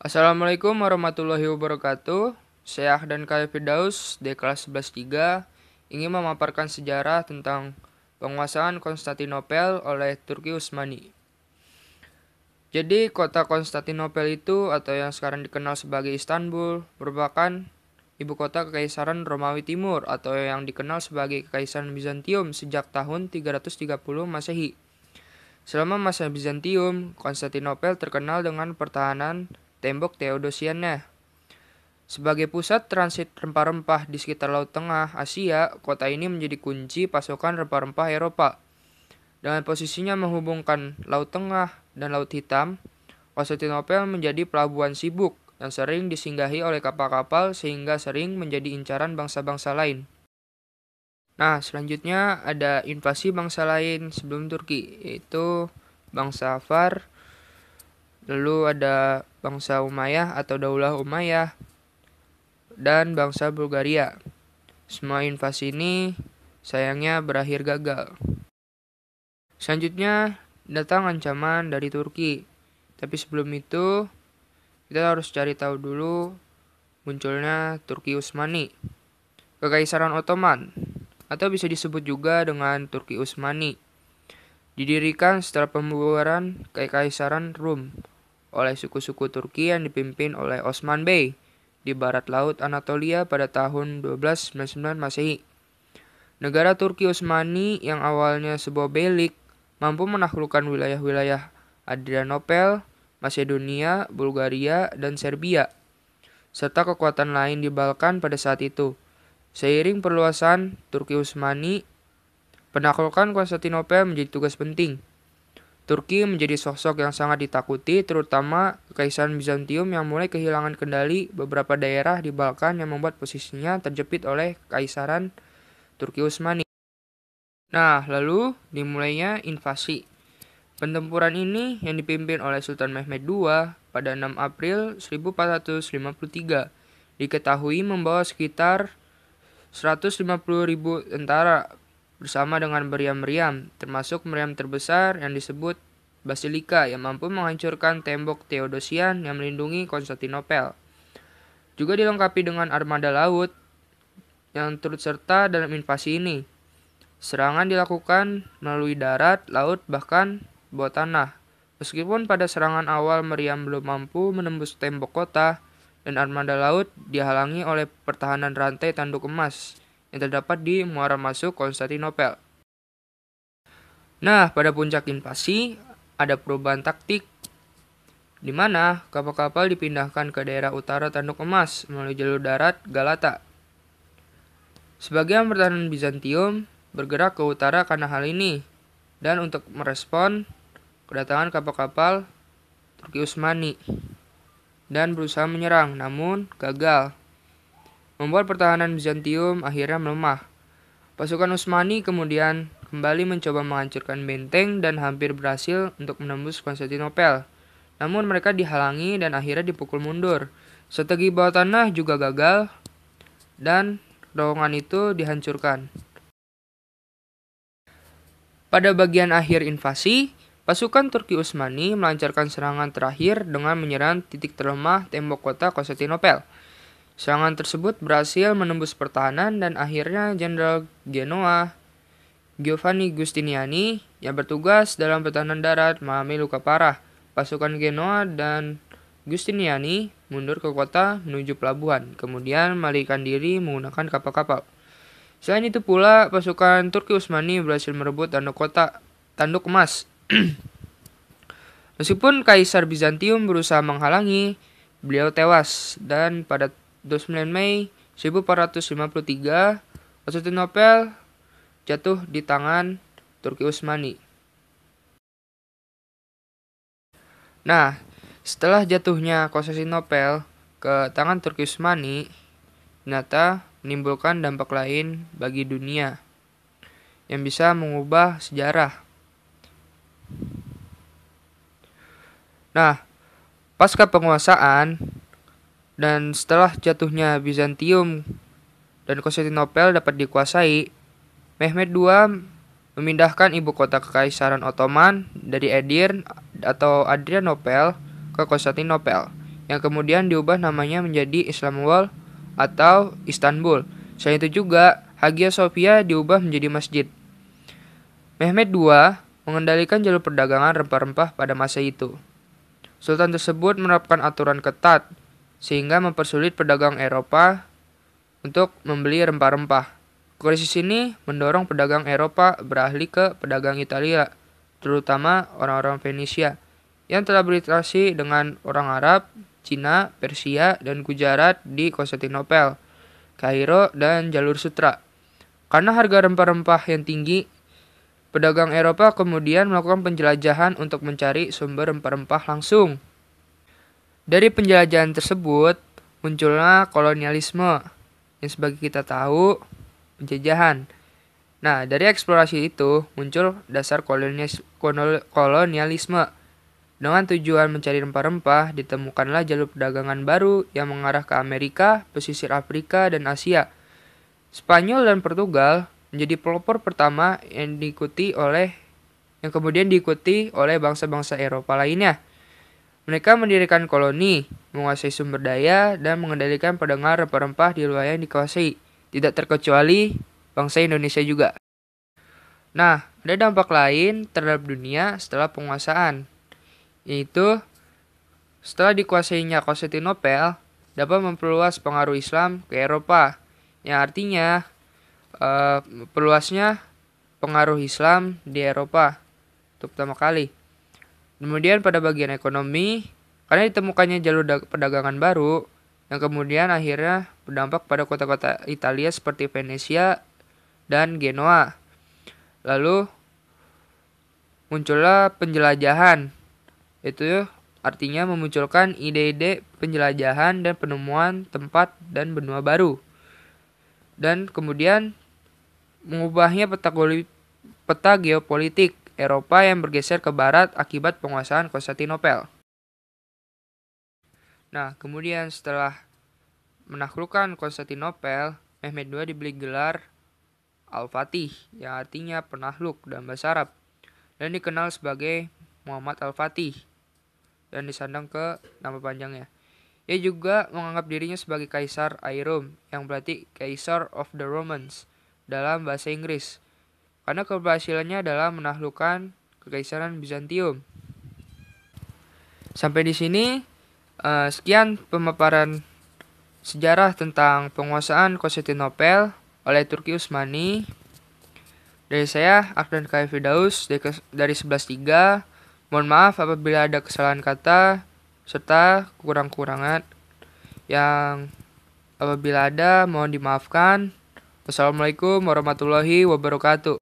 Assalamualaikum warahmatullahi wabarakatuh. Saya dan Kak Firdaus di kelas 11.3 ingin memaparkan sejarah tentang penguasaan Konstantinopel oleh Turki Utsmani. Jadi, kota Konstantinopel itu atau yang sekarang dikenal sebagai Istanbul merupakan ibu kota Kekaisaran Romawi Timur atau yang dikenal sebagai Kekaisaran Bizantium sejak tahun 330 Masehi. Selama masa Bizantium, Konstantinopel terkenal dengan pertahanan tembok Theodosiannya. Sebagai pusat transit rempah-rempah di sekitar Laut Tengah Asia, kota ini menjadi kunci pasokan rempah-rempah Eropa. Dengan posisinya menghubungkan Laut Tengah dan Laut Hitam, Konstantinopel menjadi pelabuhan sibuk yang sering disinggahi oleh kapal-kapal sehingga sering menjadi incaran bangsa-bangsa lain. Nah, selanjutnya ada invasi bangsa lain sebelum Turki, yaitu bangsa Avar, lalu ada bangsa Umayyah atau Daulah Umayyah, dan bangsa Bulgaria. Semua invasi ini sayangnya berakhir gagal. Selanjutnya datang ancaman dari Turki. Tapi sebelum itu kita harus cari tahu dulu munculnya Turki Utsmani. Kekaisaran Ottoman atau bisa disebut juga dengan Turki Utsmani didirikan setelah pembubaran Kekaisaran Rum oleh suku-suku Turki yang dipimpin oleh Osman Bey di barat laut Anatolia pada tahun 1299 Masehi. Negara Turki Utsmani yang awalnya sebuah belik mampu menaklukkan wilayah-wilayah Adrianopel, Macedonia, Bulgaria, dan Serbia, serta kekuatan lain di Balkan pada saat itu. Seiring perluasan Turki Utsmani, penaklukan Konstantinopel menjadi tugas penting. Turki menjadi sosok yang sangat ditakuti, terutama Kekaisaran Bizantium yang mulai kehilangan kendali beberapa daerah di Balkan yang membuat posisinya terjepit oleh Kaisaran Turki Utsmani. Nah, lalu dimulainya invasi. Pertempuran ini yang dipimpin oleh Sultan Mehmed II pada 6 April 1453 diketahui membawa sekitar 150.000 tentara bersama dengan meriam-meriam, termasuk meriam terbesar yang disebut Basilika yang mampu menghancurkan tembok Theodosian yang melindungi Konstantinopel. Juga dilengkapi dengan armada laut yang turut serta dalam invasi ini. Serangan dilakukan melalui darat, laut, bahkan bawah tanah. Meskipun pada serangan awal meriam belum mampu menembus tembok kota dan armada laut dihalangi oleh pertahanan rantai tanduk emas yang terdapat di muara masuk Konstantinopel. Nah, pada puncak invasi ada perubahan taktik di mana kapal-kapal dipindahkan ke daerah utara tanduk emas melalui jalur darat Galata. Sebagian pertahanan Bizantium bergerak ke utara karena hal ini dan untuk merespon kedatangan kapal-kapal Turki Utsmani dan berusaha menyerang namun gagal, membuat pertahanan Bizantium akhirnya melemah. Pasukan Utsmani kemudian kembali mencoba menghancurkan benteng dan hampir berhasil untuk menembus Konstantinopel. Namun mereka dihalangi dan akhirnya dipukul mundur. Strategi bawah tanah juga gagal dan terowongan itu dihancurkan. Pada bagian akhir invasi, pasukan Turki Utsmani melancarkan serangan terakhir dengan menyerang titik terlemah tembok kota Konstantinopel. Serangan tersebut berhasil menembus pertahanan dan akhirnya Jenderal Genoa Giovanni Giustiniani yang bertugas dalam pertahanan darat mengalami luka parah. Pasukan Genoa dan Giustiniani mundur ke kota menuju pelabuhan, kemudian melarikan diri menggunakan kapal-kapal. Selain itu pula, pasukan Turki Utsmani berhasil merebut tanduk emas. Meskipun Kaisar Bizantium berusaha menghalangi, beliau tewas dan pada 29 Mei 1453 Konstantinopel jatuh di tangan Turki Utsmani. Nah, setelah jatuhnya Konstantinopel ke tangan Turki Utsmani, ternyata menimbulkan dampak lain bagi dunia yang bisa mengubah sejarah. Nah, pasca penguasaan dan setelah jatuhnya Bizantium dan Konstantinopel dapat dikuasai, Mehmed II memindahkan ibu kota Kekaisaran Ottoman dari Edirne atau Adrianopel ke Konstantinopel yang kemudian diubah namanya menjadi Islamabad atau Istanbul. Selain itu juga, Hagia Sophia diubah menjadi masjid. Mehmed II mengendalikan jalur perdagangan rempah-rempah pada masa itu. Sultan tersebut menerapkan aturan ketat sehingga mempersulit pedagang Eropa untuk membeli rempah-rempah. Krisis ini mendorong pedagang Eropa beralih ke pedagang Italia, terutama orang-orang Venesia, yang telah berinteraksi dengan orang Arab, Cina, Persia, dan Gujarat di Konstantinopel, Kairo, dan jalur Sutra. Karena harga rempah-rempah yang tinggi, pedagang Eropa kemudian melakukan penjelajahan untuk mencari sumber rempah-rempah langsung. Dari penjelajahan tersebut, muncullah kolonialisme, yang sebagai kita tahu, penjajahan. Nah, dari eksplorasi itu muncul dasar kolonialisme. Dengan tujuan mencari rempah-rempah, ditemukanlah jalur perdagangan baru yang mengarah ke Amerika, pesisir Afrika, dan Asia. Spanyol dan Portugal menjadi pelopor pertama yang kemudian diikuti oleh bangsa-bangsa Eropa lainnya. Mereka mendirikan koloni, menguasai sumber daya, dan mengendalikan perdagangan rempah-rempah di wilayah yang dikuasai. Tidak terkecuali bangsa Indonesia juga. Nah, ada dampak lain terhadap dunia setelah penguasaan, yaitu setelah dikuasainya Konstantinopel dapat memperluas pengaruh Islam ke Eropa, yang artinya perluasnya pengaruh Islam di Eropa untuk pertama kali. Kemudian pada bagian ekonomi, karena ditemukannya jalur perdagangan baru, yang kemudian akhirnya berdampak pada kota-kota Italia seperti Venesia dan Genoa. Lalu muncullah penjelajahan, itu artinya memunculkan ide-ide penjelajahan dan penemuan tempat dan benua baru. Dan kemudian mengubahnya peta geopolitik Eropa yang bergeser ke barat akibat penguasaan Konstantinopel. Nah, kemudian setelah menaklukkan Konstantinopel, Mehmed II diberi gelar Al-Fatih, yang artinya penakluk dalam bahasa Arab, dan dikenal sebagai Muhammad Al-Fatih, dan disandang ke nama panjangnya. Ia juga menganggap dirinya sebagai Kaisar Airum, yang berarti Caesar of the Romans dalam bahasa Inggris, karena keberhasilannya adalah menaklukkan Kekaisaran Bizantium. Sampai di sini, sekian pemaparan sejarah tentang penguasaan Konstantinopel oleh Turki Utsmani. Dari saya, Akdan K. Firdaus dari 11.3. Mohon maaf apabila ada kesalahan kata serta kekurangan-kekurangan yang apabila ada mohon dimaafkan. Wassalamualaikum warahmatullahi wabarakatuh.